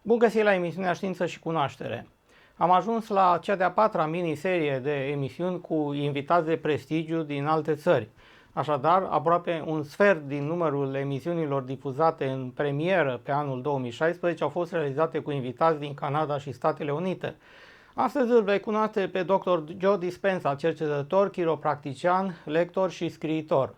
Bun găsit la emisiunea Știință și Cunoaștere. Am ajuns la cea de-a patra miniserie de emisiuni cu invitați de prestigiu din alte țări. Așadar, aproape un sfert din numărul emisiunilor difuzate în premieră pe anul 2016 au fost realizate cu invitați din Canada și Statele Unite. Astăzi îl vei cunoaște pe Dr. Joe Dispenza, cercetător, chiropractician, lector și scriitor.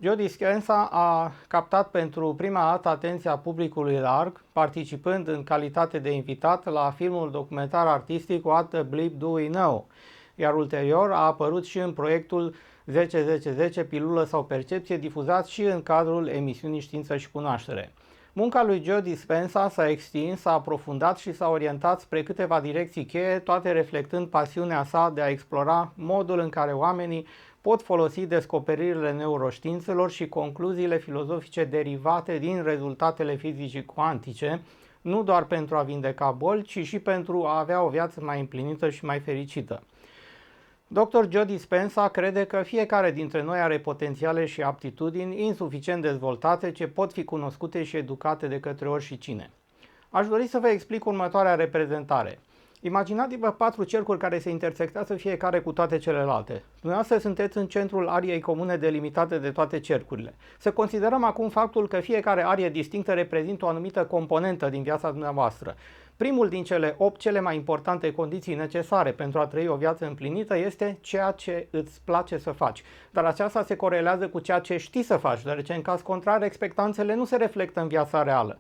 Joe Dispenza a captat pentru prima dată atenția publicului larg, participând în calitate de invitat la filmul documentar-artistic BLEEP Do We Know, iar ulterior a apărut și în proiectul 10-10-10, Pilulă sau Percepție, difuzat și în cadrul emisiunii Știință și Cunoaștere. Munca lui Joe Dispenza s-a extins, s-a aprofundat și s-a orientat spre câteva direcții cheie, toate reflectând pasiunea sa de a explora modul în care oamenii pot folosi descoperirile neuroștiințelor și concluziile filozofice derivate din rezultatele fizicii cuantice, nu doar pentru a vindeca boli, ci și pentru a avea o viață mai împlinită și mai fericită. Dr. Joe Dispenza crede că fiecare dintre noi are potențiale și aptitudini insuficient dezvoltate ce pot fi cunoscute și educate de către oricine. Aș dori să vă explic următoarea reprezentare. Imaginați-vă 4 cercuri care se intersectează fiecare cu toate celelalte. Dumneavoastră sunteți în centrul ariei comune delimitate de toate cercurile. Să considerăm acum faptul că fiecare arie distinctă reprezintă o anumită componentă din viața dumneavoastră. Primul din cele 8 cele mai importante condiții necesare pentru a trăi o viață împlinită este ceea ce îți place să faci. Dar aceasta se corelează cu ceea ce știi să faci, deoarece în caz contrar expectanțele nu se reflectă în viața reală.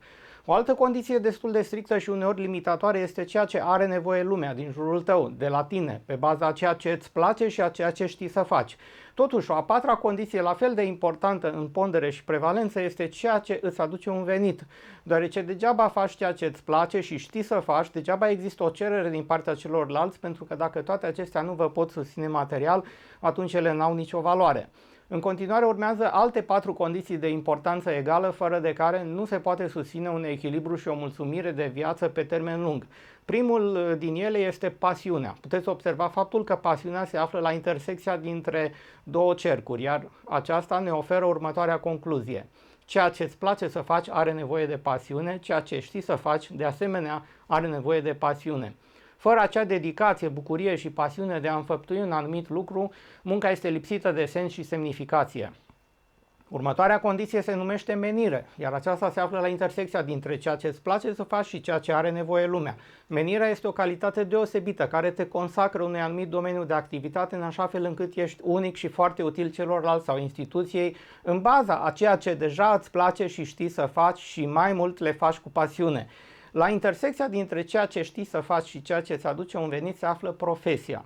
O altă condiție destul de strictă și uneori limitatoare este ceea ce are nevoie lumea din jurul tău, de la tine, pe baza a ceea ce îți place și a ceea ce știi să faci. Totuși, o a patra condiție la fel de importantă în pondere și prevalență este ceea ce îți aduce un venit, deoarece degeaba faci ceea ce îți place și știi să faci, degeaba există o cerere din partea celorlalți, pentru că dacă toate acestea nu vă pot susține material, atunci ele n-au nicio valoare. În continuare urmează alte 4 condiții de importanță egală, fără de care nu se poate susține un echilibru și o mulțumire de viață pe termen lung. Primul din ele este pasiunea. Puteți observa faptul că pasiunea se află la intersecția dintre două cercuri, iar aceasta ne oferă următoarea concluzie. Ceea ce îți place să faci are nevoie de pasiune, ceea ce știi să faci de asemenea are nevoie de pasiune. Fără acea dedicație, bucurie și pasiune de a înfăptui un anumit lucru, munca este lipsită de sens și semnificație. Următoarea condiție se numește menire, iar aceasta se află la intersecția dintre ceea ce îți place să faci și ceea ce are nevoie lumea. Menirea este o calitate deosebită care te consacră unui anumit domeniu de activitate în așa fel încât ești unic și foarte util celorlalți sau instituției în baza a ceea ce deja îți place și știi să faci și mai mult le faci cu pasiune. La intersecția dintre ceea ce știi să faci și ceea ce îți aduce un venit se află profesia.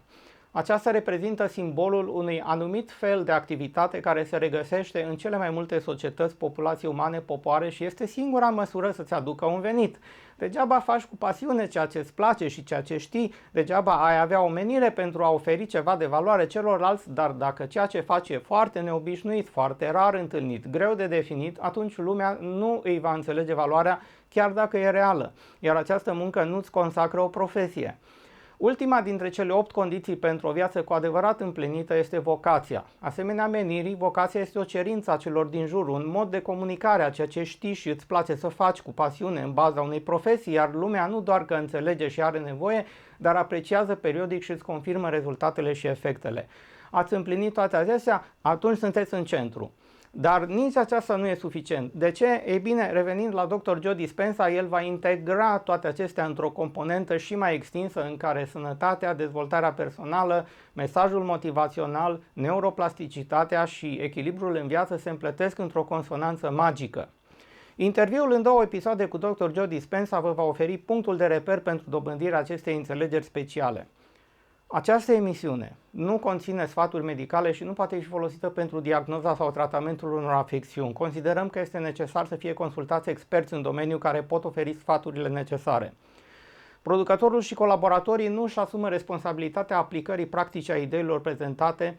Aceasta reprezintă simbolul unui anumit fel de activitate care se regăsește în cele mai multe societăți, populații umane, popoare și este singura măsură să-ți aducă un venit. Degeaba faci cu pasiune ceea ce îți place și ceea ce știi, degeaba ai avea o menire pentru a oferi ceva de valoare celorlalți, dar dacă ceea ce faci e foarte neobișnuit, foarte rar întâlnit, greu de definit, atunci lumea nu îi va înțelege valoarea chiar dacă e reală, iar această muncă nu-ți consacră o profesie. Ultima dintre cele 8 condiții pentru o viață cu adevărat împlinită este vocația. Asemenea menirii, vocația este o cerință a celor din jur, un mod de comunicare a ceea ce știi și îți place să faci cu pasiune în baza unei profesii, iar lumea nu doar că înțelege și are nevoie, dar apreciază periodic și îți confirmă rezultatele și efectele. Ați împlinit toate acestea? Atunci sunteți în centru. Dar nici aceasta nu e suficient. De ce? Ei bine, revenind la Dr. Joe Dispenza, el va integra toate acestea într-o componentă și mai extinsă în care sănătatea, dezvoltarea personală, mesajul motivațional, neuroplasticitatea și echilibrul în viață se împletesc într-o consonanță magică. Interviul în 2 episoade cu Dr. Joe Dispenza vă va oferi punctul de reper pentru dobândirea acestei înțelegeri speciale. Această emisiune nu conține sfaturi medicale și nu poate fi folosită pentru diagnoza sau tratamentul unor afecțiuni. Considerăm că este necesar să fie consultați experți în domeniu care pot oferi sfaturile necesare. Producătorul și colaboratorii nu își asumă responsabilitatea aplicării practice a ideilor prezentate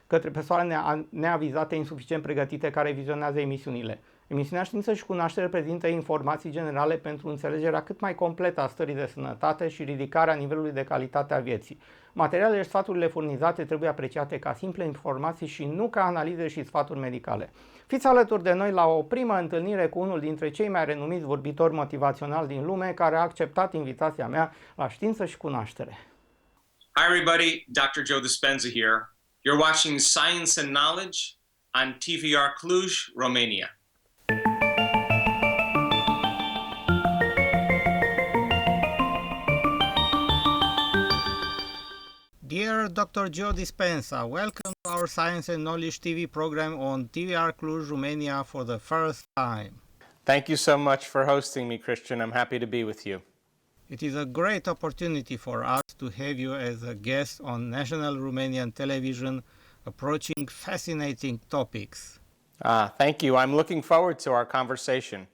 către persoane neavizate insuficient pregătite care vizionează emisiunile. Emisiunea Știință și Cunoaștere prezintă informații generale pentru înțelegerea cât mai completă a stării de sănătate și ridicarea nivelului de calitate a vieții. Materialele și sfaturile furnizate trebuie apreciate ca simple informații și nu ca analize și sfaturi medicale. Fiți alături de noi la o primă întâlnire cu unul dintre cei mai renumiți vorbitori motivaționali din lume, care a acceptat invitația mea la Știință și Cunoaștere. Hi everybody, Dr. Joe Dispenza here. You're watching Science and Knowledge on TVR Cluj, Romania. Dear Dr. Joe Dispenza, welcome to our Science and Knowledge TV program on TVR Cluj, Romania for the first time. Thank you so much for hosting me, Christian. I'm happy to be with you. It is a great opportunity for us to have you as a guest on national Romanian television approaching fascinating topics. Thank you. I'm looking forward to our conversation.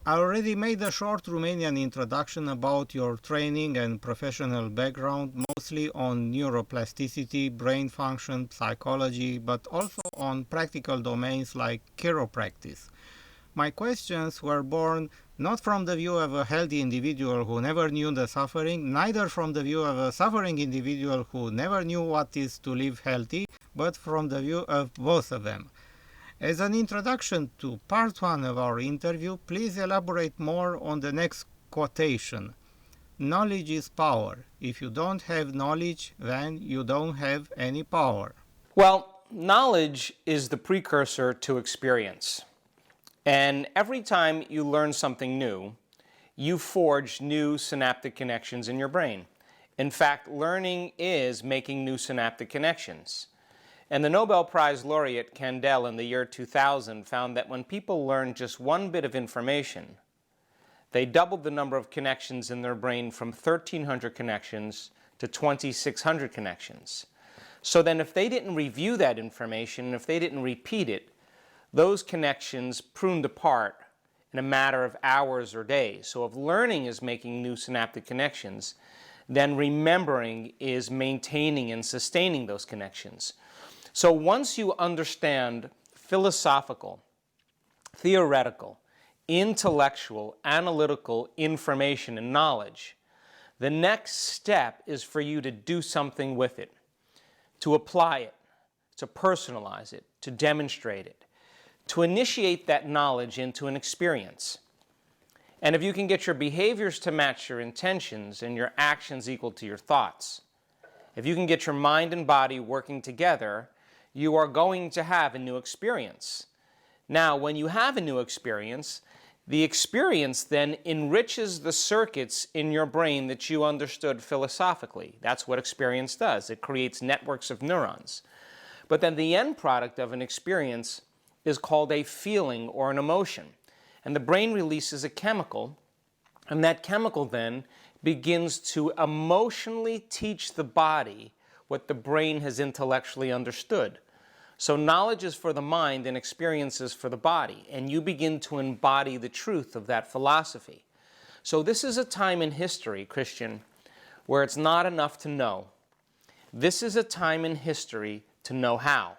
I already made a short Romanian introduction about your training and professional background, mostly on neuroplasticity, brain function, psychology, but also on practical domains like chiropractic. My questions were born not from the view of a healthy individual who never knew the suffering, neither from the view of a suffering individual who never knew what is to live healthy, but from the view of both of them. As an introduction to part one of our interview, please elaborate more on the next quotation. Knowledge is power. If you don't have knowledge, then you don't have any power. Well, knowledge is the precursor to experience. And every time you learn something new, you forge new synaptic connections in your brain. In fact, learning is making new synaptic connections. And the Nobel Prize laureate Kandel in the year 2000 found that when people learn just one bit of information, they doubled the number of connections in their brain from 1,300 connections to 2,600 connections. So then if they didn't review that information, if they didn't repeat it, those connections pruned apart in a matter of hours or days. So if learning is making new synaptic connections, then remembering is maintaining and sustaining those connections. So once you understand philosophical, theoretical, intellectual, analytical information and knowledge, the next step is for you to do something with it, to apply it, to personalize it, to demonstrate it, to initiate that knowledge into an experience. And if you can get your behaviors to match your intentions and your actions equal to your thoughts, if you can get your mind and body working together, you are going to have a new experience. Now, when you have a new experience, the experience then enriches the circuits in your brain that you understood philosophically. That's what experience does. It creates networks of neurons. But then the end product of an experience is called a feeling or an emotion. And the brain releases a chemical, and that chemical then begins to emotionally teach the body what the brain has intellectually understood. So knowledge is for the mind and experience is for the body, and you begin to embody the truth of that philosophy. So this is a time in history, Christian, where it's not enough to know. This is a time in history to know how.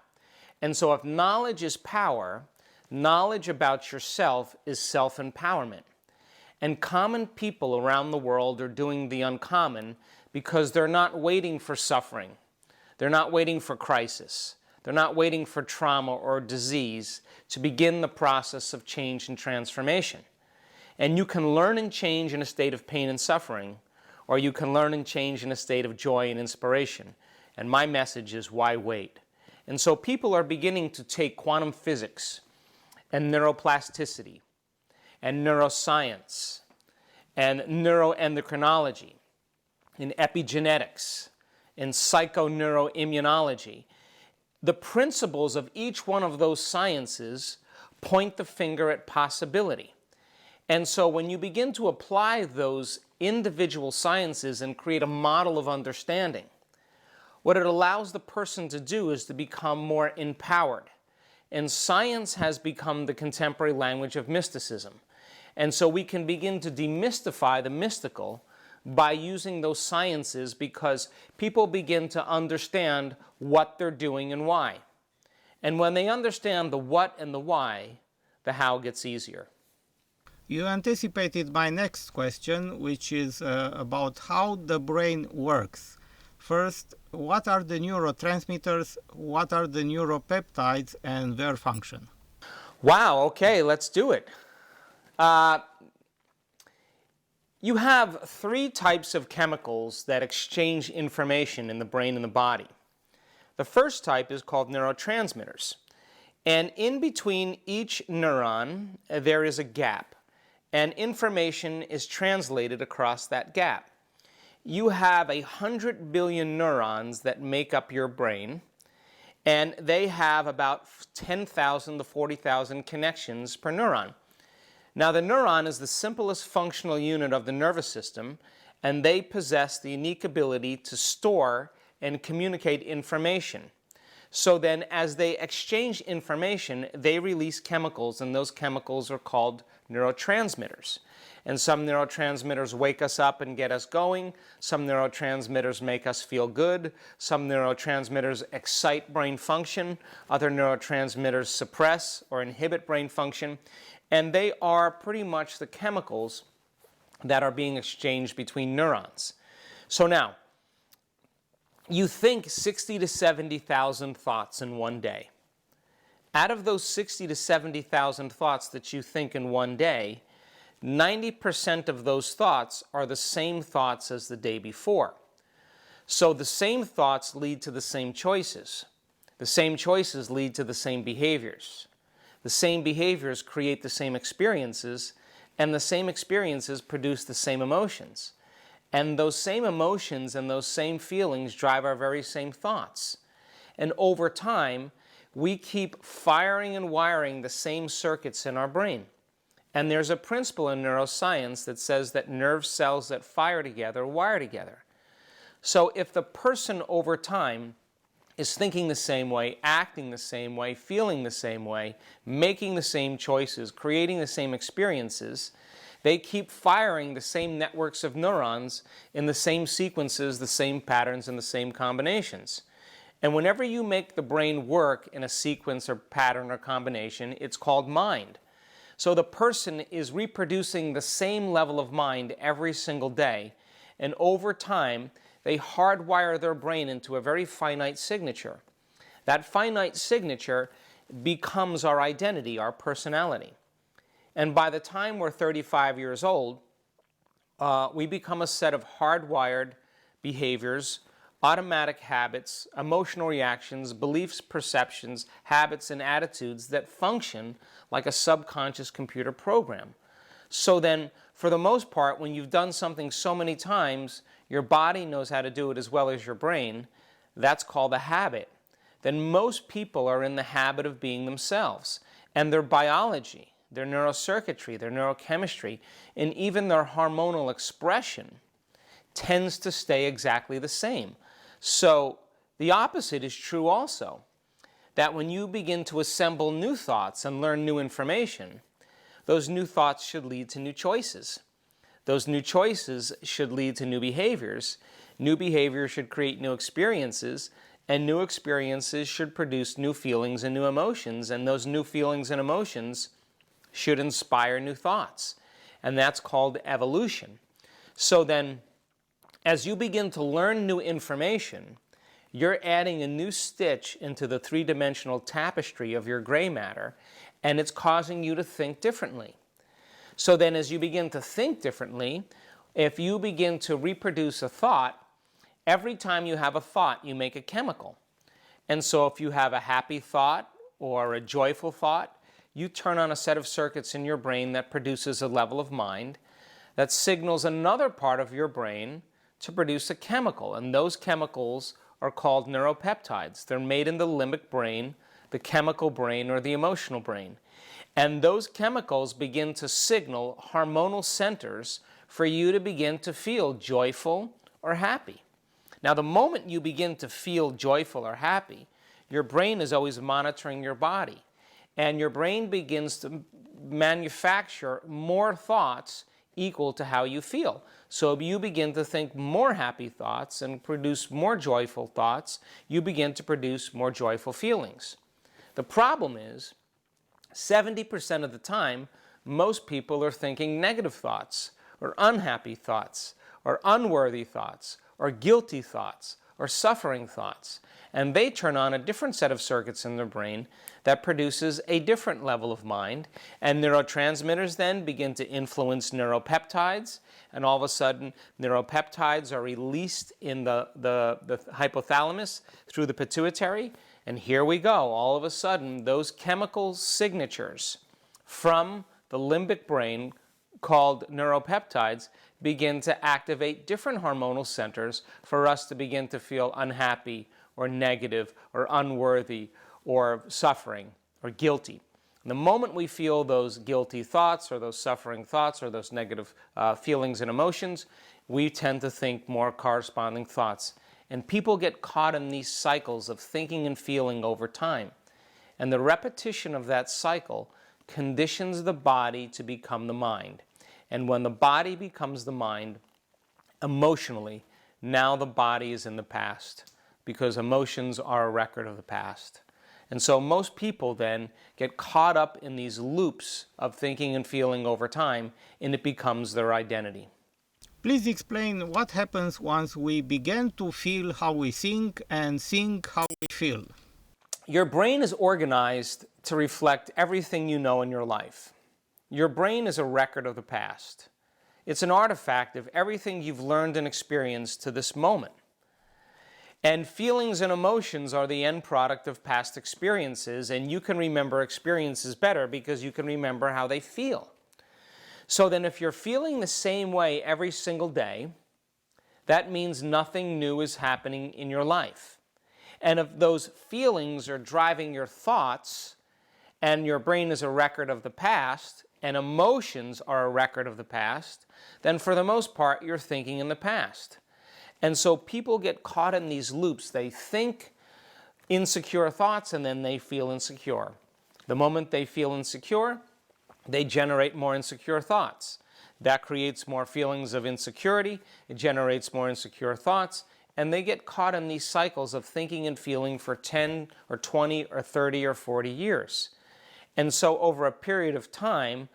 And so if knowledge is power, knowledge about yourself is self-empowerment. And common people around the world are doing the uncommon because they're not waiting for suffering. They're not waiting for crisis. They're not waiting for trauma or disease to begin the process of change and transformation. And you can learn and change in a state of pain and suffering, or you can learn and change in a state of joy and inspiration. And my message is, why wait? And so people are beginning to take quantum physics and neuroplasticity and neuroscience and neuroendocrinology and epigenetics and psychoneuroimmunology. The principles of each one of those sciences point the finger at possibility. And so when you begin to apply those individual sciences and create a model of understanding, what it allows the person to do is to become more empowered. And science has become the contemporary language of mysticism. And so we can begin to demystify the mystical by using those sciences because people begin to understand what they're doing and why. And when they understand the what and the why, the how gets easier. You anticipated my next question, which is about how the brain works. First, what are the neurotransmitters, what are the neuropeptides, and their function? Wow, okay, let's do it. You have three types of chemicals that exchange information in the brain and the body. The first type is called neurotransmitters. And in between each neuron, there is a gap. And information is translated across that gap. You have 100 billion neurons that make up your brain, and they have about 10,000 to 40,000 connections per neuron. Now, the neuron is the simplest functional unit of the nervous system, and they possess the unique ability to store and communicate information. So then, as they exchange information, they release chemicals, and those chemicals are called neurotransmitters. And some neurotransmitters wake us up and get us going. Some neurotransmitters make us feel good. Some neurotransmitters excite brain function. Other neurotransmitters suppress or inhibit brain function. And they are pretty much the chemicals that are being exchanged between neurons. So now, you think 60 to 70,000 thoughts in one day. Out of those 60 to 70,000 thoughts that you think in one day, 90% of those thoughts are the same thoughts as the day before. So the same thoughts lead to the same choices. The same choices lead to the same behaviors. The same behaviors create the same experiences, and the same experiences produce the same emotions. And those same emotions and those same feelings drive our very same thoughts. And over time, we keep firing and wiring the same circuits in our brain. And there's a principle in neuroscience that says that nerve cells that fire together wire together. So if the person over time is thinking the same way, acting the same way, feeling the same way, making the same choices, creating the same experiences, they keep firing the same networks of neurons in the same sequences, the same patterns, and the same combinations. And whenever you make the brain work in a sequence or pattern or combination, it's called mind. So the person is reproducing the same level of mind every single day, and over time, they hardwire their brain into a very finite signature. That finite signature becomes our identity, our personality. And by the time we're 35 years old, we become a set of hardwired behaviors, automatic habits, emotional reactions, beliefs, perceptions, habits, and attitudes that function like a subconscious computer program. So then, for the most part, when you've done something so many times, your body knows how to do it as well as your brain. That's called a habit. Then most people are in the habit of being themselves. And their biology, their neurocircuitry, their neurochemistry, and even their hormonal expression tends to stay exactly the same. So the opposite is true also, that when you begin to assemble new thoughts and learn new information, those new thoughts should lead to new choices. Those new choices should lead to new behaviors. New behaviors should create new experiences, and new experiences should produce new feelings and new emotions, and those new feelings and emotions should inspire new thoughts. And that's called evolution. So then, as you begin to learn new information, you're adding a new stitch into the three-dimensional tapestry of your gray matter, and it's causing you to think differently. So then as you begin to think differently, if you begin to reproduce a thought, every time you have a thought, you make a chemical. And so if you have a happy thought or a joyful thought, you turn on a set of circuits in your brain that produces a level of mind that signals another part of your brain to produce a chemical. And those chemicals are called neuropeptides. They're made in the limbic brain, the chemical brain, or the emotional brain. And those chemicals begin to signal hormonal centers for you to begin to feel joyful or happy. Now, the moment you begin to feel joyful or happy, your brain is always monitoring your body. And your brain begins to manufacture more thoughts equal to how you feel. So if you begin to think more happy thoughts and produce more joyful thoughts, you begin to produce more joyful feelings. The problem is, 70% of the time, most people are thinking negative thoughts, or unhappy thoughts, or unworthy thoughts, or guilty thoughts, or suffering thoughts. And they turn on a different set of circuits in their brain that produces a different level of mind. And neurotransmitters then begin to influence neuropeptides. And all of a sudden, neuropeptides are released in the hypothalamus through the pituitary. And here we go. All of a sudden, those chemical signatures from the limbic brain called neuropeptides begin to activate different hormonal centers for us to begin to feel unhappy or negative or unworthy or suffering or guilty. The moment we feel those guilty thoughts or those suffering thoughts or those negative feelings and emotions, we tend to think more corresponding thoughts. And people get caught in these cycles of thinking and feeling over time. And the repetition of that cycle conditions the body to become the mind. And when the body becomes the mind, emotionally, now the body is in the past, because emotions are a record of the past. And so most people then get caught up in these loops of thinking and feeling over time, and it becomes their identity. Please explain what happens once we begin to feel how we think and think how we feel. Your brain is organized to reflect everything you know in your life. Your brain is a record of the past. It's an artifact of everything you've learned and experienced to this moment. And feelings and emotions are the end product of past experiences, and you can remember experiences better because you can remember how they feel. So then if you're feeling the same way every single day, that means nothing new is happening in your life. And if those feelings are driving your thoughts, and your brain is a record of the past, and emotions are a record of the past, then for the most part, you're thinking in the past. And so people get caught in these loops. They think insecure thoughts, and then they feel insecure. The moment they feel insecure, they generate more insecure thoughts. That creates more feelings of insecurity. It generates more insecure thoughts. And they get caught in these cycles of thinking and feeling for 10 or 20 or 30 or 40 years. And so over a period of time,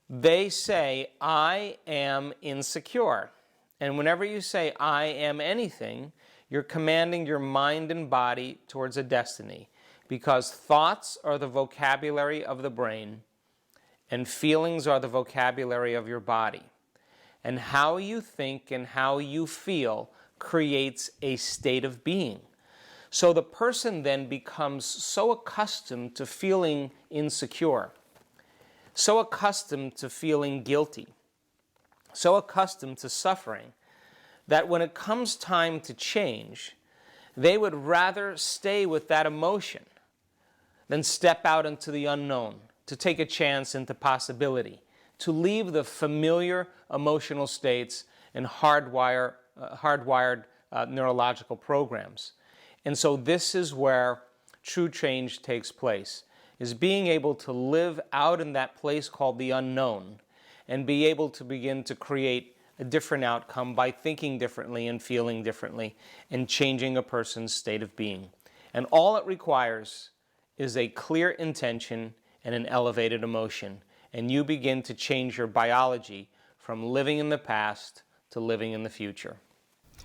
they say, I am insecure. And whenever you say, I am anything, you're commanding your mind and body towards a destiny. Because thoughts are the vocabulary of the brain, and feelings are the vocabulary of your body. And how you think and how you feel creates a state of being. So the person then becomes so accustomed to feeling insecure, so accustomed to feeling guilty, so accustomed to suffering, that when it comes time to change, they would rather stay with that emotion than step out into the unknown, to take a chance into possibility, to leave the familiar emotional states and hardwired neurological programs. And so this is where true change takes place, is being able to live out in that place called the unknown and be able to begin to create a different outcome by thinking differently and feeling differently and changing a person's state of being. And all it requires is a clear intention and an elevated emotion. And you begin to change your biology from living in the past to living in the future.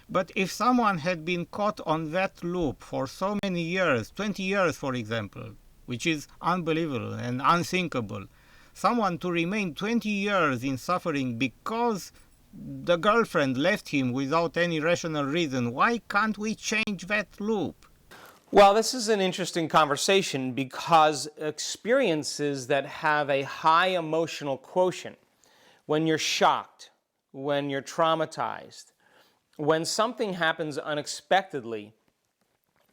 But if someone had been caught on that loop for so many years, 20 years for example, which is unbelievable and unthinkable, someone to remain 20 years in suffering because the girlfriend left him without any rational reason, why can't we change that loop? Well, this is an interesting conversation because experiences that have a high emotional quotient, when you're shocked, when you're traumatized, when something happens unexpectedly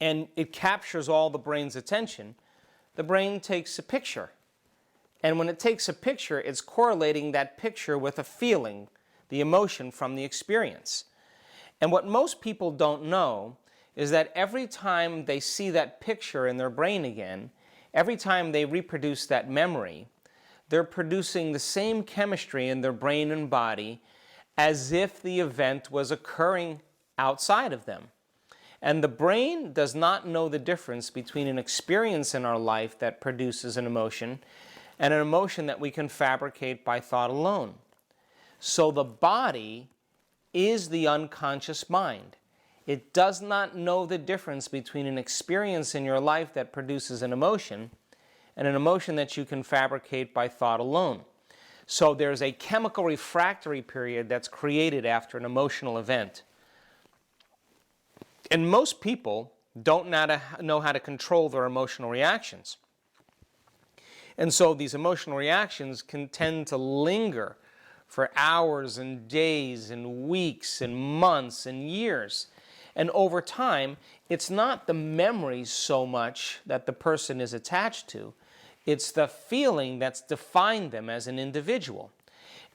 and it captures all the brain's attention, the brain takes a picture. And when it takes a picture, it's correlating that picture with a feeling, the emotion from the experience. And what most people don't know is that every time they see that picture in their brain again, every time they reproduce that memory, they're producing the same chemistry in their brain and body as if the event was occurring outside of them. And the brain does not know the difference between an experience in our life that produces an emotion and an emotion that we can fabricate by thought alone. So the body is the unconscious mind. It does not know the difference between an experience in your life that produces an emotion and an emotion that you can fabricate by thought alone. So there's a chemical refractory period that's created after an emotional event. And most people don't know how to control their emotional reactions. And so these emotional reactions can tend to linger for hours and days and weeks and months and years. And over time, it's not the memories so much that the person is attached to, it's the feeling that's defined them as an individual.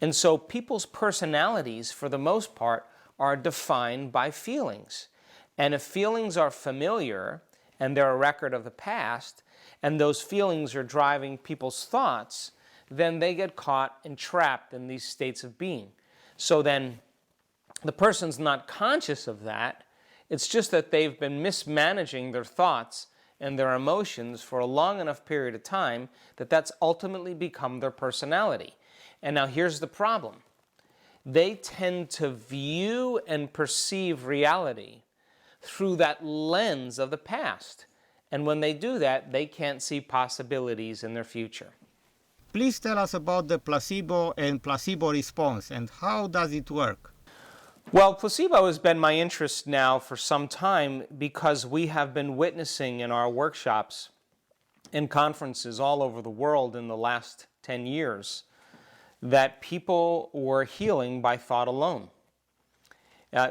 And so people's personalities, for the most part, are defined by feelings. And if feelings are familiar, and they're a record of the past, and those feelings are driving people's thoughts, then they get caught and trapped in these states of being. So then the person's not conscious of that. It's just that they've been mismanaging their thoughts and their emotions for a long enough period of time that that's ultimately become their personality. And now here's the problem. They tend to view and perceive reality through that lens of the past. And when they do that, they can't see possibilities in their future. Please tell us about the placebo and placebo response and how does it work? Well, placebo has been my interest now for some time because we have been witnessing in our workshops and conferences all over the world in the last 10 years that people were healing by thought alone,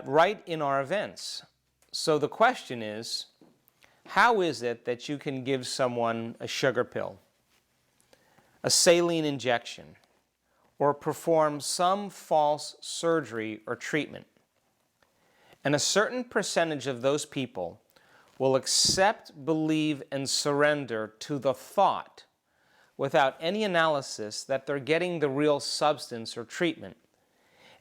right in our events. So the question is, how is it that you can give someone a sugar pill, a saline injection, or perform some false surgery or treatment, and a certain percentage of those people will accept, believe, and surrender to the thought without any analysis that they're getting the real substance or treatment,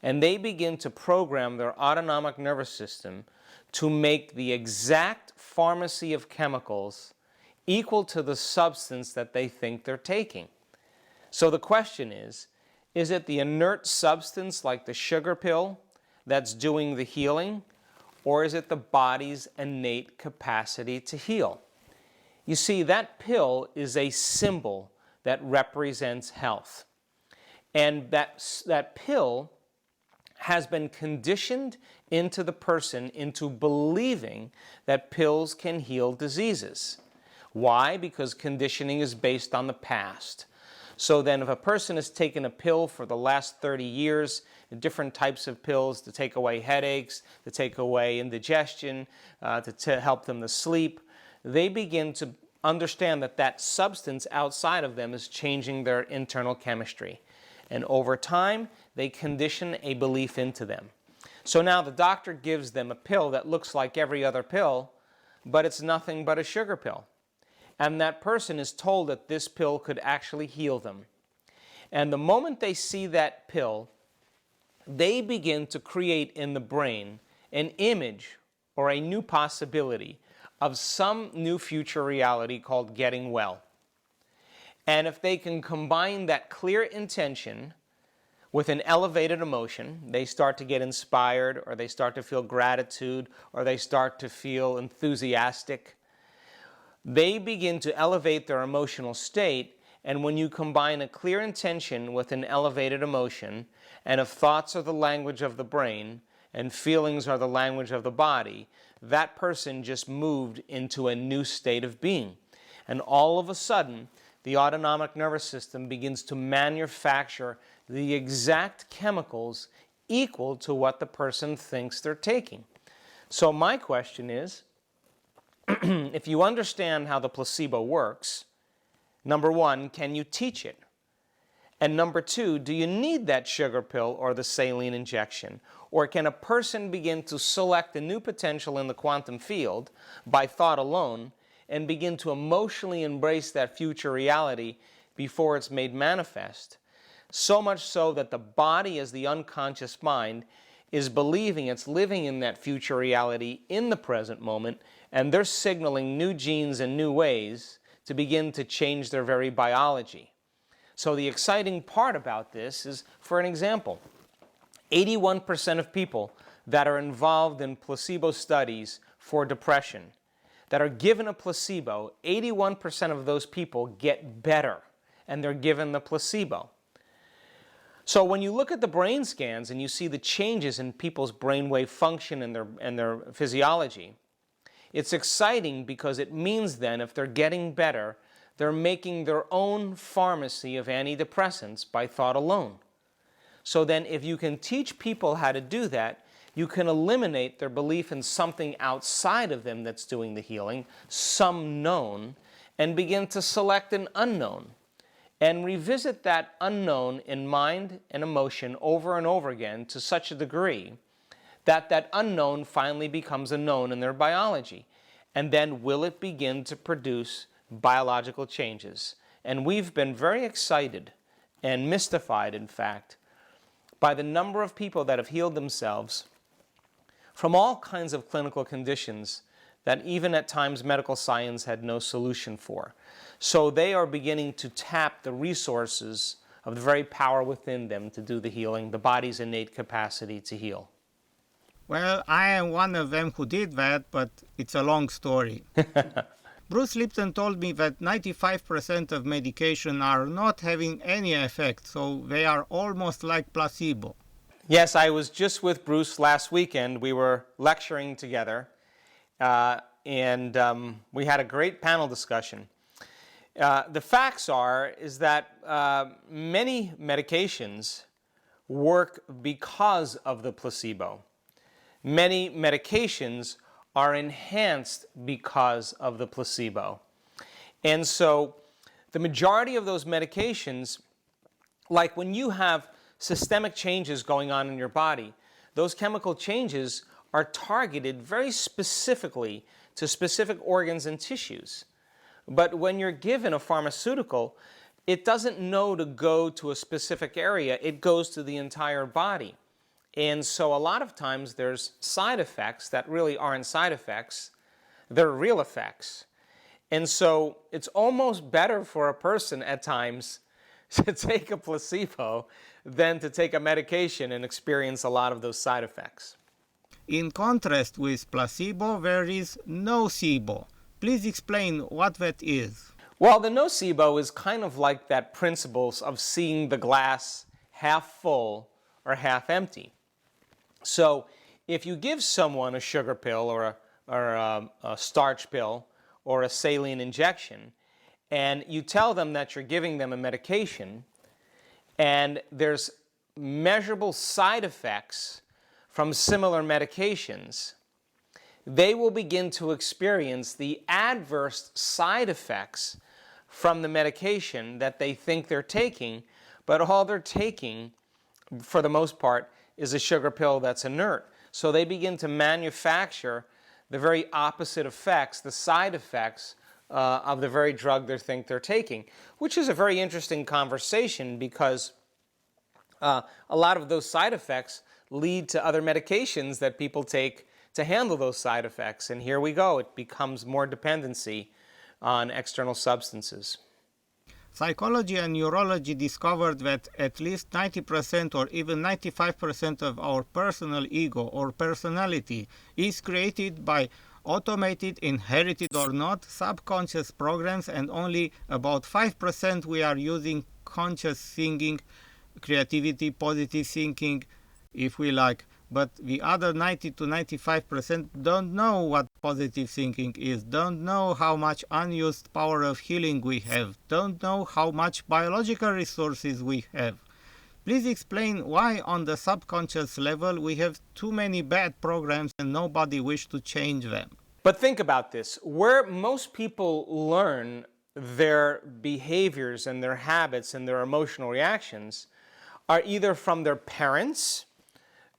and they begin to program their autonomic nervous system to make the exact pharmacy of chemicals equal to the substance that they think they're taking. So the question is it the inert substance like the sugar pill that's doing the healing, or is it the body's innate capacity to heal? You see, that pill is a symbol that represents health. And that pill has been conditioned into the person into believing that pills can heal diseases. Why? Because conditioning is based on the past. So then if a person has taken a pill for the last 30 years, different types of pills to take away headaches, to take away indigestion, to help them to sleep, they begin to understand that that substance outside of them is changing their internal chemistry. And over time, they condition a belief into them. So now the doctor gives them a pill that looks like every other pill, but it's nothing but a sugar pill. And that person is told that this pill could actually heal them. And the moment they see that pill, they begin to create in the brain an image or a new possibility of some new future reality called getting well. And if they can combine that clear intention with an elevated emotion, they start to get inspired, or they start to feel gratitude, or they start to feel enthusiastic. They begin to elevate their emotional state, and when you combine a clear intention with an elevated emotion, and if thoughts are the language of the brain, and feelings are the language of the body, that person just moved into a new state of being. And all of a sudden, the autonomic nervous system begins to manufacture the exact chemicals equal to what the person thinks they're taking. So my question is, if you understand how the placebo works, number one, can you teach it? And number two, do you need that sugar pill or the saline injection? Or can a person begin to select a new potential in the quantum field by thought alone and begin to emotionally embrace that future reality before it's made manifest? So much so that the body, as the unconscious mind, is believing it's living in that future reality in the present moment, and they're signaling new genes and new ways to begin to change their very biology. So the exciting part about this is, for an example, 81% of people that are involved in placebo studies for depression, that are given a placebo, 81% of those people get better, and they're given the placebo. So when you look at the brain scans and you see the changes in people's brainwave function and their physiology, it's exciting because it means then if they're getting better, they're making their own pharmacy of antidepressants by thought alone. So then if you can teach people how to do that, you can eliminate their belief in something outside of them that's doing the healing, some known, and begin to select an unknown. And revisit that unknown in mind and emotion over and over again to such a degree that that unknown finally becomes a known in their biology. And then will it begin to produce biological changes? And we've been very excited and mystified, in fact, by the number of people that have healed themselves from all kinds of clinical conditions that even at times medical science had no solution for. So they are beginning to tap the resources of the very power within them to do the healing, the body's innate capacity to heal. Well, I am one of them who did that, but it's a long story. Bruce Lipton told me that 95% of medication are not having any effect, so they are almost like placebo. Yes, I was just with Bruce last weekend. We were lecturing together, and we had a great panel discussion. The facts is that many medications work because of the placebo. Many medications are enhanced because of the placebo. And so the majority of those medications, like when you have systemic changes going on in your body, those chemical changes are targeted very specifically to specific organs and tissues. But when you're given a pharmaceutical, it doesn't know to go to a specific area, it goes to the entire body. And so a lot of times there's side effects that really aren't side effects, they're real effects. And so it's almost better for a person at times to take a placebo than to take a medication and experience a lot of those side effects. In contrast with placebo, there is nocebo. Please explain what that is. Well, the nocebo is kind of like that principle of seeing the glass half full or half empty. So if you give someone a sugar pill or a starch pill or a saline injection, and you tell them that you're giving them a medication, and there's measurable side effects from similar medications, they will begin to experience the adverse side effects from the medication that they think they're taking, but all they're taking, for the most part, is a sugar pill that's inert. So they begin to manufacture the very opposite effects, the side effects of the very drug they think they're taking, which is a very interesting conversation because a lot of those side effects lead to other medications that people take to handle those side effects. And here we go, it becomes more dependency on external substances. Psychology and neurology discovered that at least 90% or even 95% of our personal ego or personality is created by automated, inherited or not, subconscious programs, and only about 5% we are using conscious thinking, creativity, positive thinking, if we like. But the other 90 to 95% don't know what positive thinking is, don't know how much unused power of healing we have, don't know how much biological resources we have. Please explain why on the subconscious level we have too many bad programs and nobody wishes to change them. But think about this. Where most people learn their behaviors and their habits and their emotional reactions are either from their parents,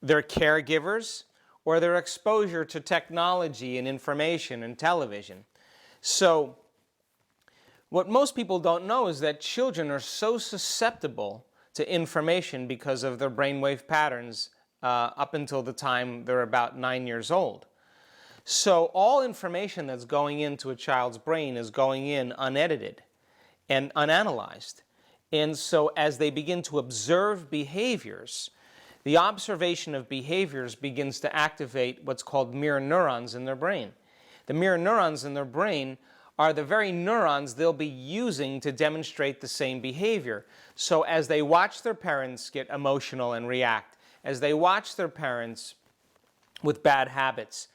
their caregivers, or their exposure to technology and information and television. So what most people don't know is that children are so susceptible to information because of their brainwave patterns up until the time they're about 9 years old. So all information that's going into a child's brain is going in unedited and unanalyzed. And so as they begin to observe behaviors, the observation of behaviors begins to activate what's called mirror neurons in their brain. The mirror neurons in their brain are the very neurons they'll be using to demonstrate the same behavior. So as they watch their parents get emotional and react, as they watch their parents with bad habits,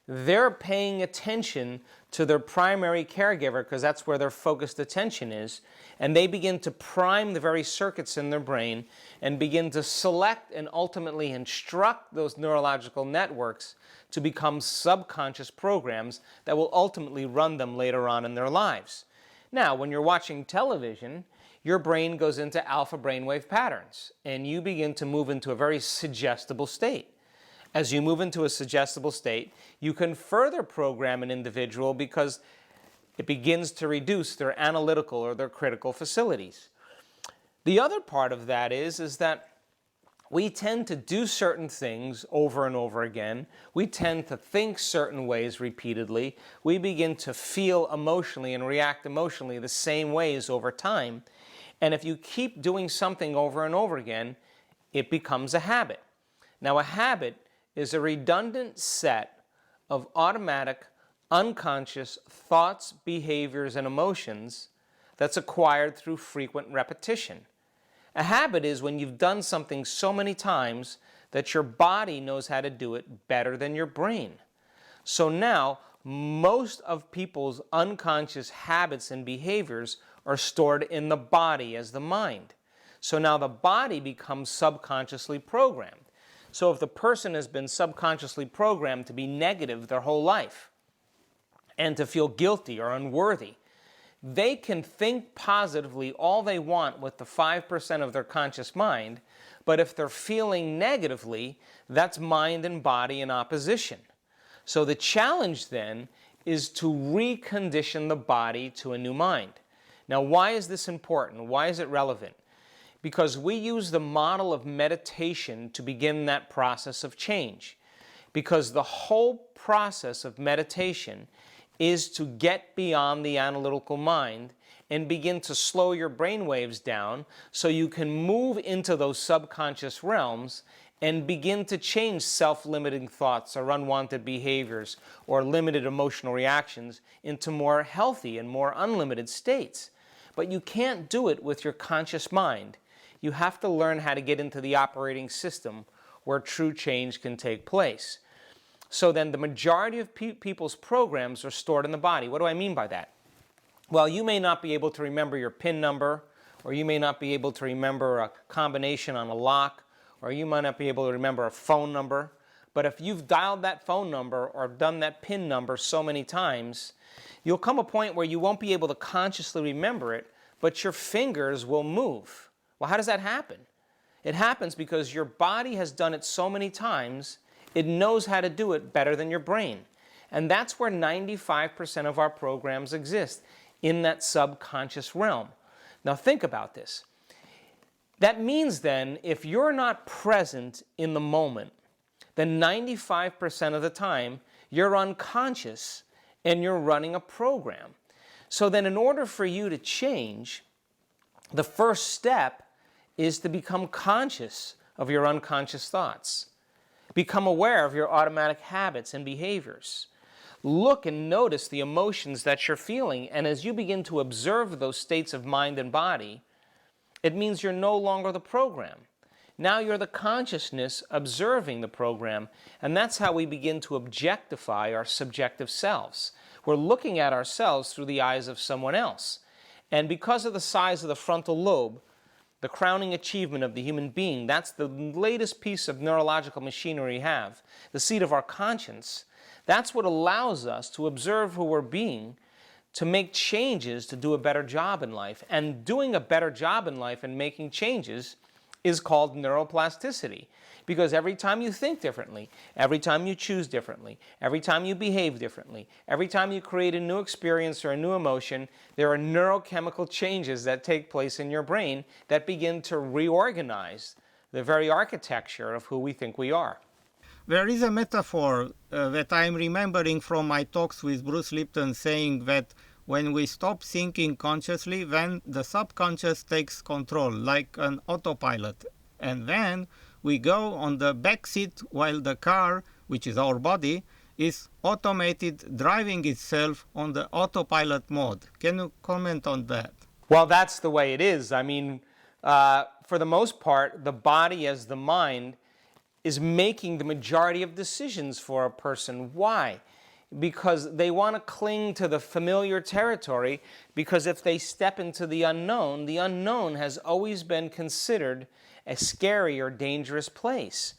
they're paying attention to their primary caregiver because that's where their focused attention is, and they begin to prime the very circuits in their brain and begin to select and ultimately instruct those neurological networks to become subconscious programs that will ultimately run them later on in their lives. Now, when you're watching television, your brain goes into alpha brainwave patterns, and you begin to move into a very suggestible state. As you move into a suggestible state, you can further program an individual because it begins to reduce their analytical or their critical facilities. The other part of that is that we tend to do certain things over and over again. We tend to think certain ways repeatedly. We begin to feel emotionally and react emotionally the same ways over time. And if you keep doing something over and over again, it becomes a habit. Now, a habit is a redundant set of automatic, unconscious thoughts, behaviors, and emotions that's acquired through frequent repetition. A habit is when you've done something so many times that your body knows how to do it better than your brain. So now, most of people's unconscious habits and behaviors are stored in the body as the mind. So now the body becomes subconsciously programmed. So if the person has been subconsciously programmed to be negative their whole life and to feel guilty or unworthy, they can think positively all they want with the 5% of their conscious mind, but if they're feeling negatively, that's mind and body in opposition. So the challenge then is to recondition the body to a new mind. Now, why is this important? Why is it relevant? Because we use the model of meditation to begin that process of change. Because the whole process of meditation is to get beyond the analytical mind and begin to slow your brain waves down so you can move into those subconscious realms and begin to change self-limiting thoughts or unwanted behaviors or limited emotional reactions into more healthy and more unlimited states. But you can't do it with your conscious mind. You have to learn how to get into the operating system where true change can take place. So then the majority of people's programs are stored in the body. What do I mean by that? Well, you may not be able to remember your PIN number, or you may not be able to remember a combination on a lock, or you might not be able to remember a phone number. But if you've dialed that phone number or done that PIN number so many times, you'll come a point where you won't be able to consciously remember it, but your fingers will move. Well, how does that happen? It happens because your body has done it so many times, it knows how to do it better than your brain. And that's where 95% of our programs exist, in that subconscious realm. Now think about this. That means then, if you're not present in the moment, then 95% of the time, you're unconscious and you're running a program. So then in order for you to change, the first step is to become conscious of your unconscious thoughts. Become aware of your automatic habits and behaviors. Look and notice the emotions that you're feeling, and as you begin to observe those states of mind and body, it means you're no longer the program. Now you're the consciousness observing the program, and that's how we begin to objectify our subjective selves. We're looking at ourselves through the eyes of someone else. And because of the size of the frontal lobe, the crowning achievement of the human being, that's the latest piece of neurological machinery we have, the seat of our conscience. That's what allows us to observe who we're being, to make changes to do a better job in life. And doing a better job in life and making changes is called neuroplasticity. Because every time you think differently, every time you choose differently, every time you behave differently, every time you create a new experience or a new emotion, there are neurochemical changes that take place in your brain that begin to reorganize the very architecture of who we think we are. There is a metaphor that I'm remembering from my talks with Bruce Lipton, saying that when we stop thinking consciously, then the subconscious takes control, like an autopilot. And then we go on the back seat while the car, which is our body, is automated, driving itself on the autopilot mode. Can you comment on that? Well, that's the way it is. I mean, for the most part, the body as the mind is making the majority of decisions for a person. Why? Because they want to cling to the familiar territory, because if they step into the unknown has always been considered a scary or dangerous place.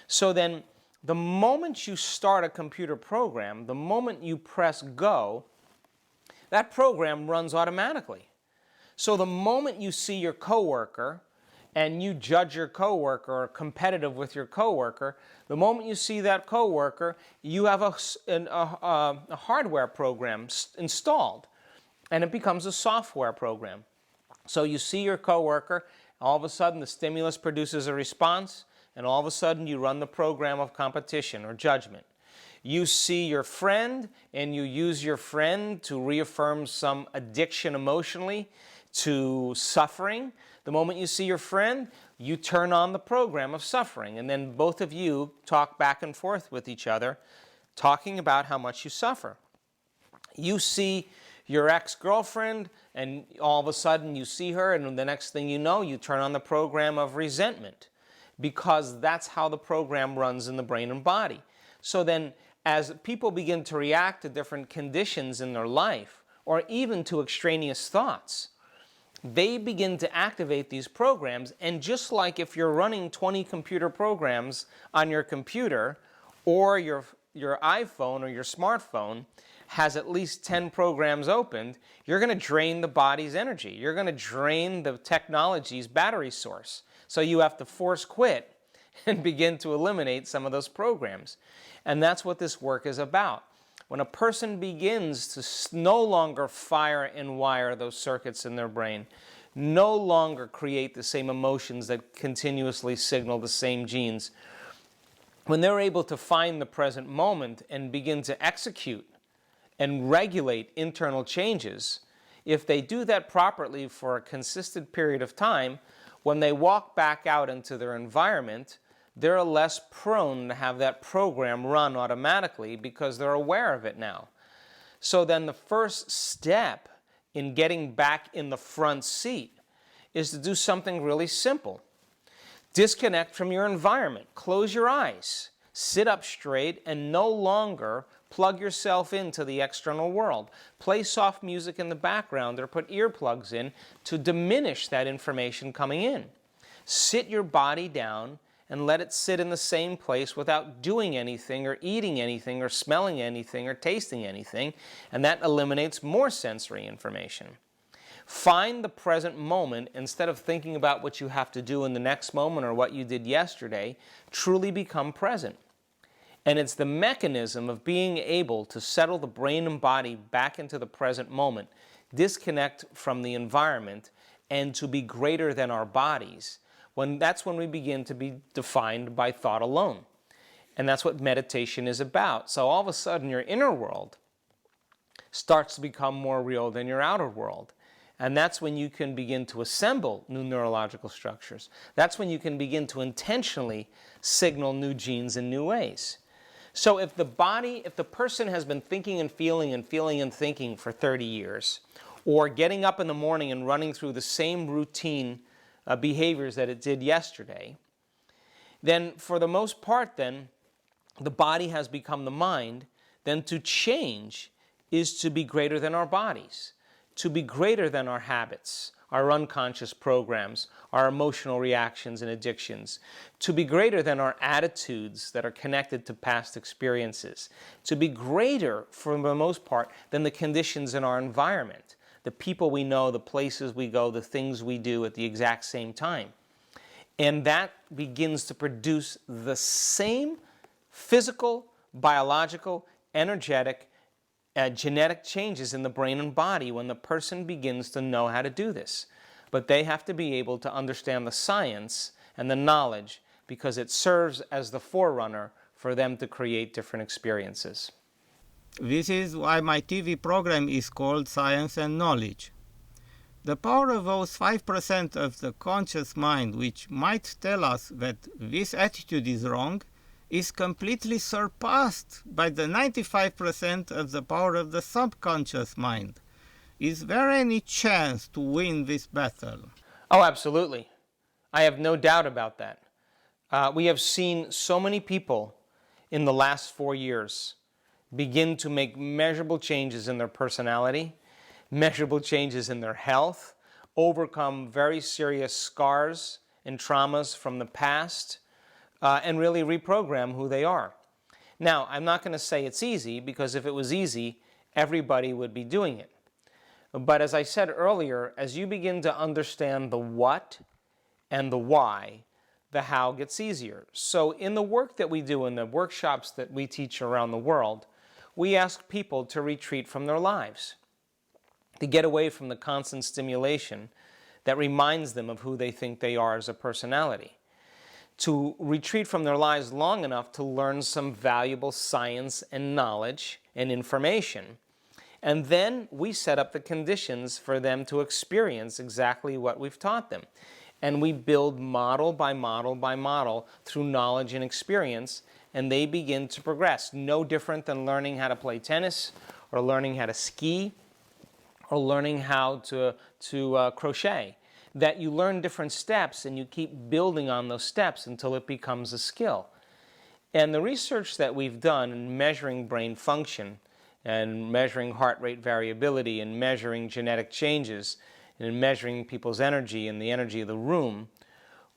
So then, the moment you start a computer program, the moment you press go, that program runs automatically. So the moment you see your coworker and you judge your coworker or are competitive with your coworker, the moment you see that coworker, you have a hardware program installed, and it becomes a software program. So you see your coworker, all of a sudden the stimulus produces a response, and all of a sudden you run the program of competition or judgment. You see your friend, and you use your friend to reaffirm some addiction emotionally to suffering. The moment you see your friend, you turn on the program of suffering, and then both of you talk back and forth with each other, talking about how much you suffer. You see your ex-girlfriend, and all of a sudden you see her, and the next thing you know, you turn on the program of resentment, because that's how the program runs in the brain and body. So then, as people begin to react to different conditions in their life, or even to extraneous thoughts, they begin to activate these programs. And just like if you're running 20 computer programs on your computer, or your iPhone or your smartphone has at least 10 programs opened, you're going to drain the body's energy. You're going to drain the technology's battery source. So you have to force quit and begin to eliminate some of those programs. And that's what this work is about. When a person begins to no longer fire and wire those circuits in their brain, no longer create the same emotions that continuously signal the same genes, when they're able to find the present moment and begin to execute and regulate internal changes, if they do that properly for a consistent period of time, when they walk back out into their environment, they're less prone to have that program run automatically because they're aware of it now. So then the first step in getting back in the front seat is to do something really simple. Disconnect from your environment. Close your eyes. Sit up straight and no longer plug yourself into the external world. Play soft music in the background or put earplugs in to diminish that information coming in. Sit your body down and let it sit in the same place without doing anything or eating anything or smelling anything or tasting anything, and that eliminates more sensory information. Find the present moment instead of thinking about what you have to do in the next moment or what you did yesterday. Truly become present. And it's the mechanism of being able to settle the brain and body back into the present moment, disconnect from the environment, and to be greater than our bodies. That's when we begin to be defined by thought alone. And that's what meditation is about. So all of a sudden your inner world starts to become more real than your outer world. And that's when you can begin to assemble new neurological structures. That's when you can begin to intentionally signal new genes in new ways. So if the person has been thinking and feeling and feeling and thinking for 30 years, or getting up in the morning and running through the same routine behaviors that it did yesterday, then for the most part then, the body has become the mind. Then to change is to be greater than our bodies, to be greater than our habits, our unconscious programs, our emotional reactions and addictions, to be greater than our attitudes that are connected to past experiences, to be greater, for the most part, than the conditions in our environment, the people we know, the places we go, the things we do at the exact same time. And that begins to produce the same physical, biological, energetic, genetic changes in the brain and body when the person begins to know how to do this. But they have to be able to understand the science and the knowledge, because it serves as the forerunner for them to create different experiences. This is why my TV program is called Science and Knowledge. The power of those 5% of the conscious mind which might tell us that this attitude is wrong is completely surpassed by the 95% of the power of the subconscious mind. Is there any chance to win this battle? Oh, absolutely. I have no doubt about that. We have seen so many people in the last 4 years begin to make measurable changes in their personality, measurable changes in their health, overcome very serious scars and traumas from the past, and really reprogram who they are. Now, I'm not going to say it's easy, because if it was easy, everybody would be doing it. But as I said earlier, as you begin to understand the what and the why, the how gets easier. So in the work that we do, in the workshops that we teach around the world, we ask people to retreat from their lives, to get away from the constant stimulation that reminds them of who they think they are as a personality, to retreat from their lives long enough to learn some valuable science and knowledge and information. And then we set up the conditions for them to experience exactly what we've taught them. And we build model by model by model through knowledge and experience, and they begin to progress. No different than learning how to play tennis, or learning how to ski, or learning how to crochet. That you learn different steps and you keep building on those steps until it becomes a skill. And the research that we've done in measuring brain function, and measuring heart rate variability, and measuring genetic changes, and in measuring people's energy and the energy of the room,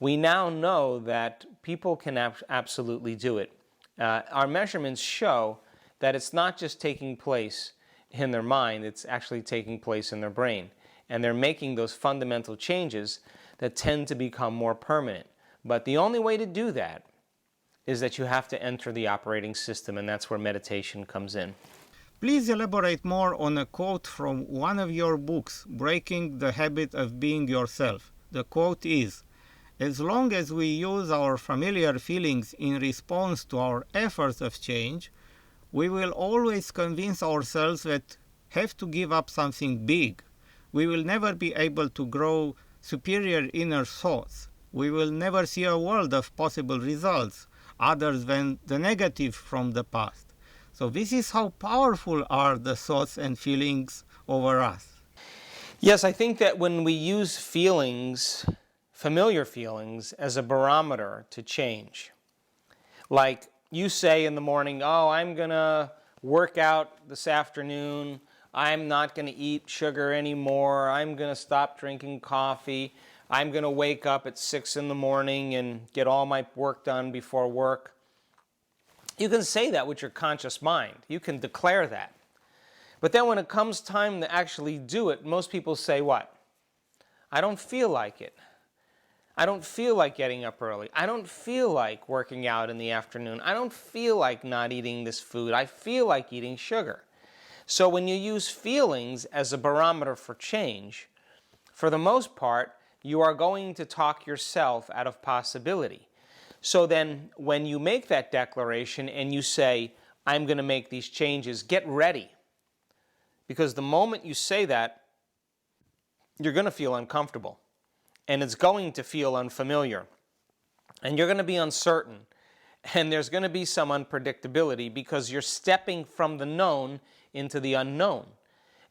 we now know that people can absolutely do it. Our measurements show that it's not just taking place in their mind, it's actually taking place in their brain. And they're making those fundamental changes that tend to become more permanent. But the only way to do that is that you have to enter the operating system, and that's where meditation comes in. Please elaborate more on a quote from one of your books, Breaking the Habit of Being Yourself. The quote is, "As long as we use our familiar feelings in response to our efforts of change, we will always convince ourselves that have to give up something big. We will never be able to grow superior inner thoughts. We will never see a world of possible results other than the negative from the past. So this is how powerful are the thoughts and feelings over us." Yes, I think that when we use feelings, familiar feelings, as a barometer to change, like you say in the morning, oh, I'm going to work out this afternoon, I'm not going to eat sugar anymore, I'm going to stop drinking coffee, I'm going to wake up at 6 in the morning and get all my work done before work. You can say that with your conscious mind. You can declare that. But then when it comes time to actually do it, most people say what? I don't feel like it. I don't feel like getting up early. I don't feel like working out in the afternoon. I don't feel like not eating this food. I feel like eating sugar. So when you use feelings as a barometer for change, for the most part, you are going to talk yourself out of possibility. So then when you make that declaration and you say, I'm going to make these changes, get ready. Because the moment you say that, you're going to feel uncomfortable. And it's going to feel unfamiliar. And you're going to be uncertain. And there's going to be some unpredictability because you're stepping from the known into the unknown.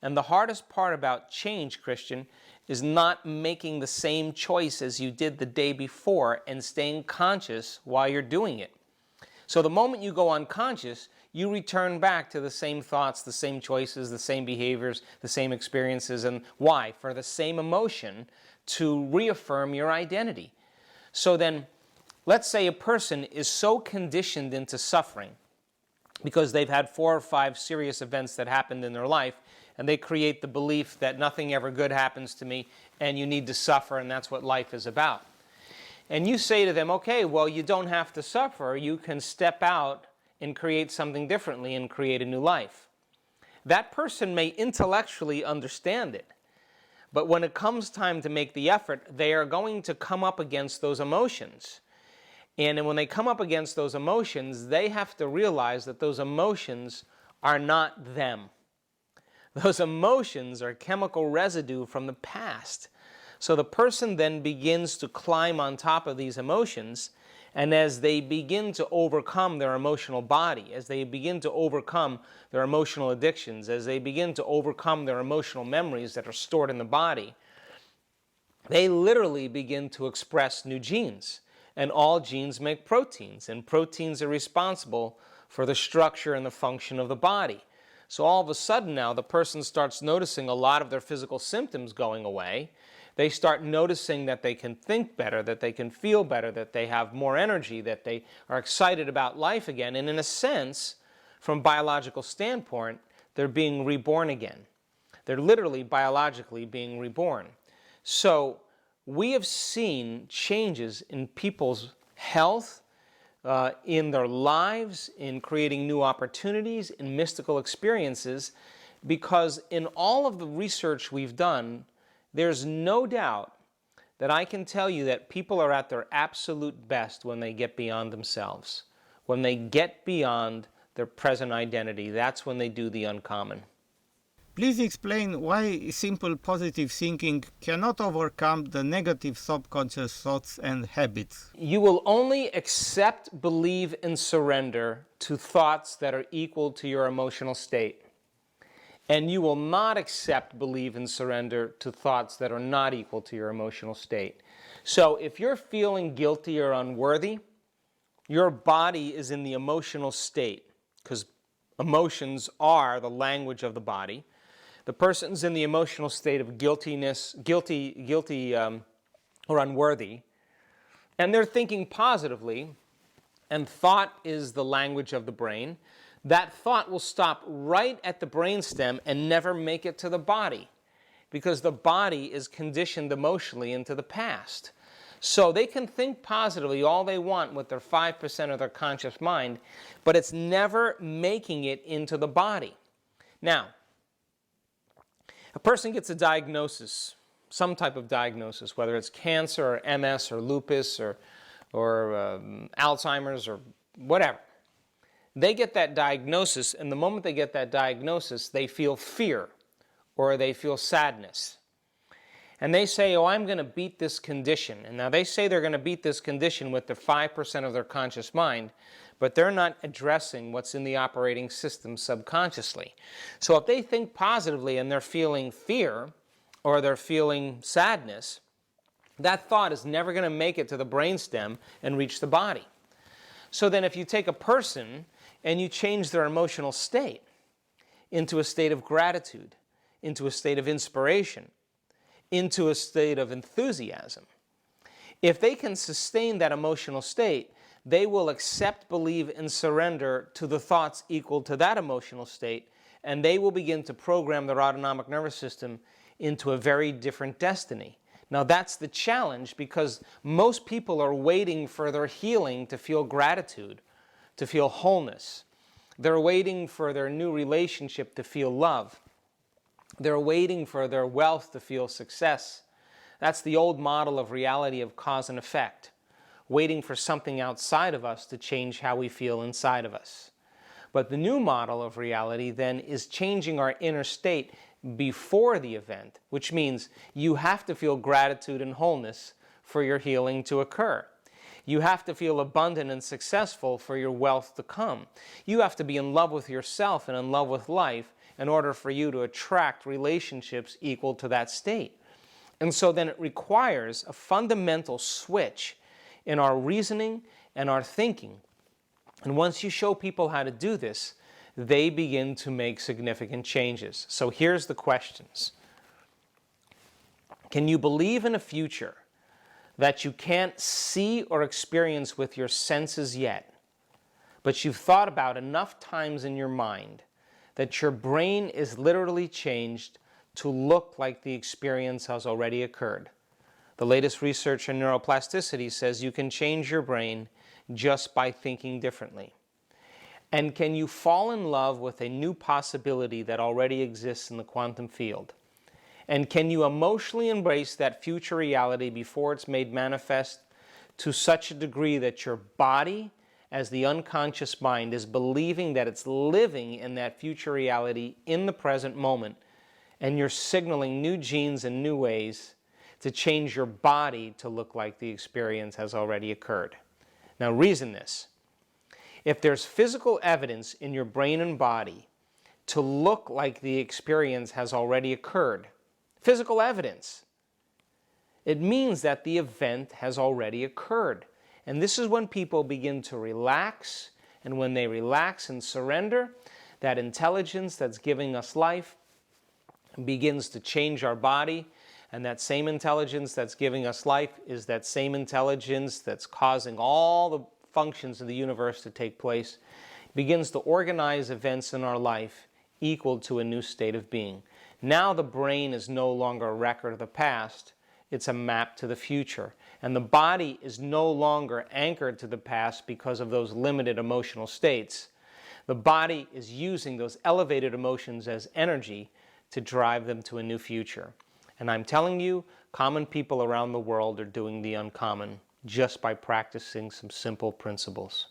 And the hardest part about change, Christian, is not making the same choice as you did the day before and staying conscious while you're doing it. So the moment you go unconscious, you return back to the same thoughts, the same choices, the same behaviors, the same experiences. And why? For the same emotion, to reaffirm your identity. So then, let's say a person is so conditioned into suffering because they've had 4 or 5 serious events that happened in their life, and they create the belief that nothing ever good happens to me and you need to suffer, and that's what life is about. And you say to them, okay, well, you don't have to suffer. You can step out and create something differently and create a new life. That person may intellectually understand it, but when it comes time to make the effort, they are going to come up against those emotions. And when they come up against those emotions, they have to realize that those emotions are not them. Those emotions are chemical residue from the past. So the person then begins to climb on top of these emotions, and as they begin to overcome their emotional body, as they begin to overcome their emotional addictions, as they begin to overcome their emotional memories that are stored in the body, they literally begin to express new genes. And all genes make proteins, and proteins are responsible for the structure and the function of the body. So all of a sudden now the person starts noticing a lot of their physical symptoms going away. They start noticing that they can think better, that they can feel better, that they have more energy, that they are excited about life again. And in a sense, from a biological standpoint, they're being reborn again. They're literally biologically being reborn. So we have seen changes in people's health, in their lives, in creating new opportunities, in mystical experiences, because in all of the research we've done, there's no doubt that I can tell you that people are at their absolute best when they get beyond themselves. When they get beyond their present identity, that's when they do the uncommon. Please explain why simple positive thinking cannot overcome the negative subconscious thoughts and habits. You will only accept, believe, and surrender to thoughts that are equal to your emotional state. And you will not accept, believe, and surrender to thoughts that are not equal to your emotional state. So if you're feeling guilty or unworthy, your body is in the emotional state, because emotions are the language of the body. The person's in the emotional state of guiltiness, guilty or unworthy, and they're thinking positively, and thought is the language of the brain. That thought will stop right at the brainstem and never make it to the body, because the body is conditioned emotionally into the past. So they can think positively all they want with their 5% of their conscious mind, but it's never making it into the body. Now, a person gets a diagnosis, some type of diagnosis, whether it's cancer or MS or lupus or Alzheimer's or whatever. They get that diagnosis, and the moment they get that diagnosis, they feel fear or they feel sadness. And they say, oh, I'm going to beat this condition. And now they say they're going to beat this condition with the 5% of their conscious mind, but they're not addressing what's in the operating system subconsciously. So if they think positively and they're feeling fear or they're feeling sadness, that thought is never going to make it to the brainstem and reach the body. So then if you take a person and you change their emotional state into a state of gratitude, into a state of inspiration, into a state of enthusiasm, if they can sustain that emotional state, they will accept, believe, and surrender to the thoughts equal to that emotional state, and they will begin to program their autonomic nervous system into a very different destiny. Now that's the challenge, because most people are waiting for their healing to feel gratitude, to feel wholeness. They're waiting for their new relationship to feel love. They're waiting for their wealth to feel success. That's the old model of reality of cause and effect, waiting for something outside of us to change how we feel inside of us. But the new model of reality then is changing our inner state before the event, which means you have to feel gratitude and wholeness for your healing to occur. You have to feel abundant and successful for your wealth to come. You have to be in love with yourself and in love with life in order for you to attract relationships equal to that state. And so then it requires a fundamental switch in our reasoning and our thinking. And once you show people how to do this, they begin to make significant changes. So here's the questions. Can you believe in a future that you can't see or experience with your senses yet, but you've thought about enough times in your mind that your brain is literally changed to look like the experience has already occurred? The latest research in neuroplasticity says you can change your brain just by thinking differently. And can you fall in love with a new possibility that already exists in the quantum field? And can you emotionally embrace that future reality before it's made manifest to such a degree that your body as the unconscious mind is believing that it's living in that future reality in the present moment, and you're signaling new genes and new ways to change your body to look like the experience has already occurred. Now reason this. If there's physical evidence in your brain and body to look like the experience has already occurred, physical evidence, it means that the event has already occurred. And this is when people begin to relax, and when they relax and surrender, that intelligence that's giving us life begins to change our body, and that same intelligence that's giving us life is that same intelligence that's causing all the functions of the universe to take place, begins to organize events in our life equal to a new state of being. Now the brain is no longer a record of the past, it's a map to the future. And the body is no longer anchored to the past because of those limited emotional states. The body is using those elevated emotions as energy to drive them to a new future. And I'm telling you, common people around the world are doing the uncommon just by practicing some simple principles.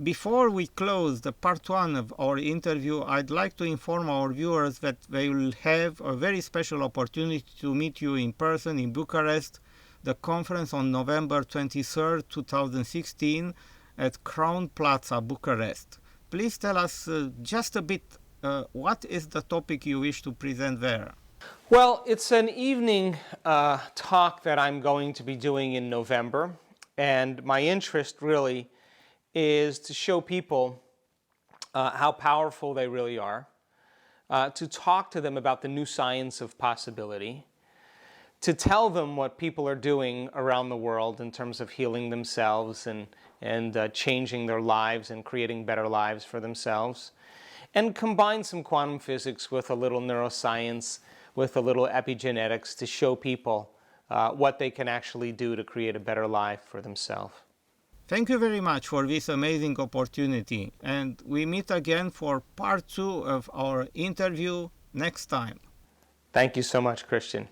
Before we close the part 1 of our interview, I'd like to inform our viewers that they will have a very special opportunity to meet you in person in Bucharest, the conference on November 23rd, 2016 at Crown Plaza, Bucharest. Please tell us just a bit, what is the topic you wish to present there? Well, it's an evening talk that I'm going to be doing in November, and my interest really is to show people how powerful they really are, to talk to them about the new science of possibility, to tell them what people are doing around the world in terms of healing themselves and changing their lives and creating better lives for themselves, and combine some quantum physics with a little neuroscience, with a little epigenetics to show people what they can actually do to create a better life for themselves. Thank you very much for this amazing opportunity, and we meet again for part 2 of our interview next time. Thank you so much, Christian.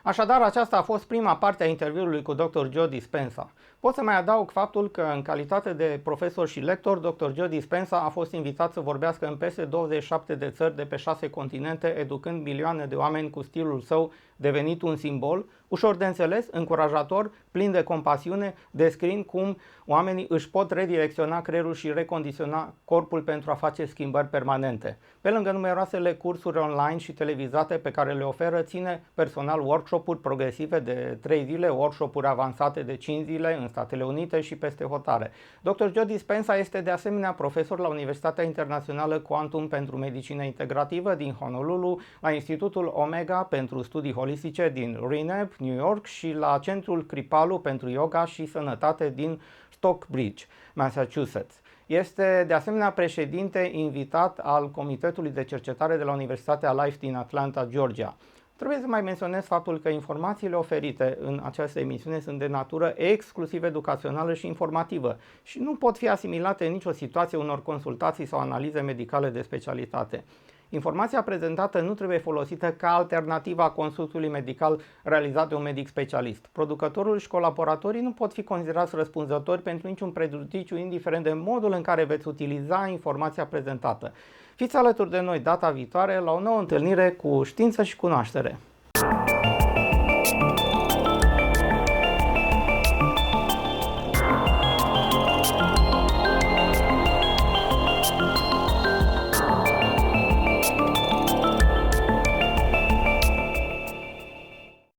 Așadar, aceasta a fost prima parte a interviului cu Dr. Joe Dispenza. Pot să mai adaug faptul că, în calitate de profesor și lector, Dr. Joe Dispenza a fost invitat să vorbească în peste 27 de țări de pe 6 continente, educând milioane de oameni cu stilul său devenit un simbol, ușor de înțeles, încurajator, plin de compasiune, descriind cum oamenii își pot redirecționa creierul și recondiționa corpul pentru a face schimbări permanente. Pe lângă numeroasele cursuri online și televizate pe care le oferă, ține personal workshop-uri progresive de 3 zile, workshop-uri avansate de 5 zile în Statele Unite și peste hotare. Dr. Joe Dispenza este de asemenea profesor la Universitatea Internațională Quantum pentru Medicină Integrativă din Honolulu, la Institutul Omega pentru Studii Holistice din Reneb, New York și la Centrul Kripalu pentru Yoga și Sănătate din Stockbridge, Massachusetts. Este de asemenea președinte invitat al Comitetului de Cercetare de la Universitatea Life din Atlanta, Georgia. Trebuie să mai menționez faptul că informațiile oferite în această emisiune sunt de natură exclusiv educațională și informativă și nu pot fi asimilate în nicio situație unor consultații sau analize medicale de specialitate. Informația prezentată nu trebuie folosită ca alternativă a consultului medical realizat de un medic specialist. Producătorul și colaboratorii nu pot fi considerați răspunzători pentru niciun prejudiciu, indiferent de modul în care veți utiliza informația prezentată. Fiți alături de noi data viitoare la o nouă întâlnire cu Știință și Cunoaștere.